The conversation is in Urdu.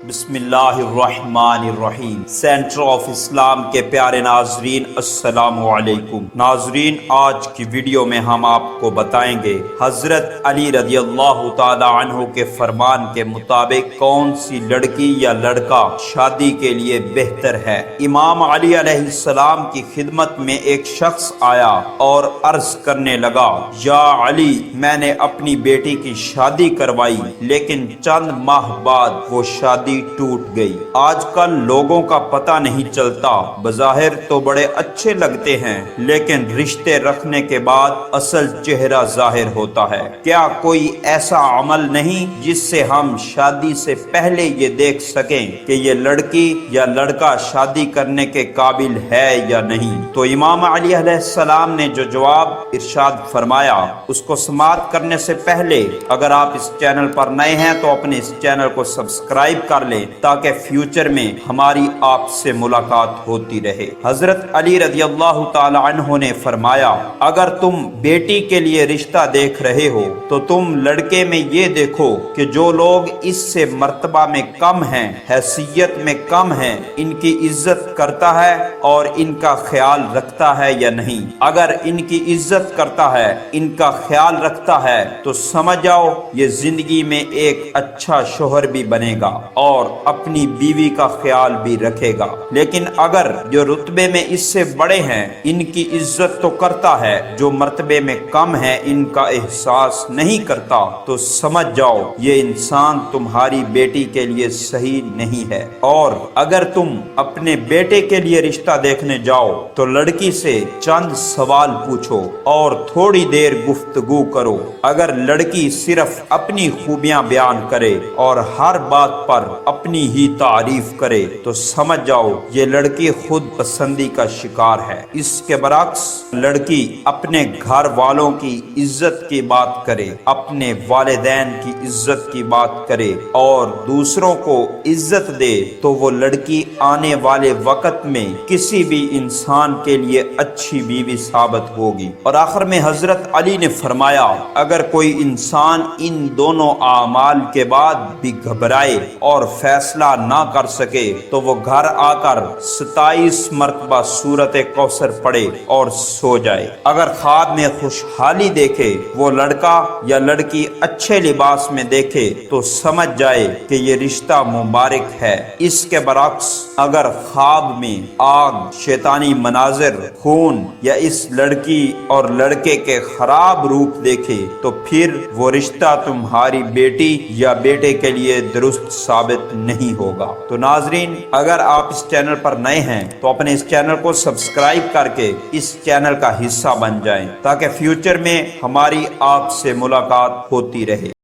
بسم اللہ الرحمن الرحیم۔ سینٹر آف اسلام کے پیارے ناظرین، السلام علیکم۔ ناظرین، آج کی ویڈیو میں ہم آپ کو بتائیں گے حضرت علی رضی اللہ تعالی عنہ کے فرمان کے مطابق کون سی لڑکی یا لڑکا شادی کے لیے بہتر ہے۔ امام علی علیہ السلام کی خدمت میں ایک شخص آیا اور عرض کرنے لگا، یا علی، میں نے اپنی بیٹی کی شادی کروائی لیکن چند ماہ بعد وہ شادی ٹوٹ گئی۔ آج کل لوگوں کا پتہ نہیں چلتا، بظاہر تو بڑے اچھے لگتے ہیں لیکن رشتے رکھنے کے بعد اصل چہرہ ظاہر ہوتا ہے۔ کیا کوئی ایسا عمل نہیں جس سے ہم شادی سے پہلے یہ دیکھ سکیں کہ یہ لڑکی یا لڑکا شادی کرنے کے قابل ہے یا نہیں؟ تو امام علی علیہ السلام نے جو جواب ارشاد فرمایا اس کو سماعت کرنے سے پہلے اگر آپ اس چینل پر نئے ہیں تو اپنے اس چینل کو سبسکرائب کر لیں تاکہ فیوچر میں ہماری آپ سے ملاقات ہوتی رہے۔ حضرت علی رضی اللہ تعالی عنہ نے فرمایا، اگر تم بیٹی کے لیے رشتہ دیکھ رہے ہو تو تم لڑکے میں یہ دیکھو کہ جو لوگ اس سے مرتبہ میں کم ہیں، حیثیت میں کم ہیں، ان کی عزت کرتا ہے اور ان کا خیال رکھتا ہے یا نہیں۔ اگر ان کی عزت کرتا ہے، ان کا خیال رکھتا ہے تو سمجھ جاؤ یہ زندگی میں ایک اچھا شوہر بھی بنے گا اور اپنی بیوی کا خیال بھی رکھے گا۔ لیکن اگر جو رتبے میں اس سے بڑے ہیں ان کی عزت تو کرتا ہے، جو مرتبے میں کم ہے ان کا احساس نہیں کرتا، تو سمجھ جاؤ یہ انسان تمہاری بیٹی کے لیے صحیح نہیں ہے۔ اور اگر تم اپنے بیٹے کے لیے رشتہ دیکھنے جاؤ تو لڑکی سے چند سوال پوچھو اور تھوڑی دیر گفتگو کرو۔ اگر لڑکی صرف اپنی خوبیاں بیان کرے اور ہر بات پر اپنی ہی تعریف کرے تو سمجھ جاؤ یہ لڑکی خود پسندی کا شکار ہے۔ اس کے برعکس لڑکی اپنے گھر والوں کی عزت کی بات کرے، اپنے والدین کی عزت کی بات کرے اور دوسروں کو عزت دے تو وہ لڑکی آنے والے وقت میں کسی بھی انسان کے لیے اچھی بیوی ثابت ہوگی۔ اور آخر میں حضرت علی نے فرمایا، اگر کوئی انسان ان دونوں اعمال کے بعد بھی گھبرائے اور فیصلہ نہ کر سکے تو وہ گھر آ کر 27 مرتبہ سورت کوثر پڑھے اور سو جائے۔ اگر خواب میں خوشحالی دیکھے، وہ لڑکا یا لڑکی اچھے لباس میں دیکھے تو سمجھ جائے کہ یہ رشتہ مبارک ہے۔ اس کے برعکس اگر خواب میں آگ، شیطانی مناظر، خون یا اس لڑکی اور لڑکے کے خراب روپ دیکھے تو پھر وہ رشتہ تمہاری بیٹی یا بیٹے کے لیے درست ثابت نہیں ہوگا۔ تو ناظرین، اگر آپ اس چینل پر نئے ہیں تو اپنے اس چینل کو سبسکرائب کر کے اس چینل کا حصہ بن جائیں تاکہ فیوچر میں ہماری آپ سے ملاقات ہوتی رہے۔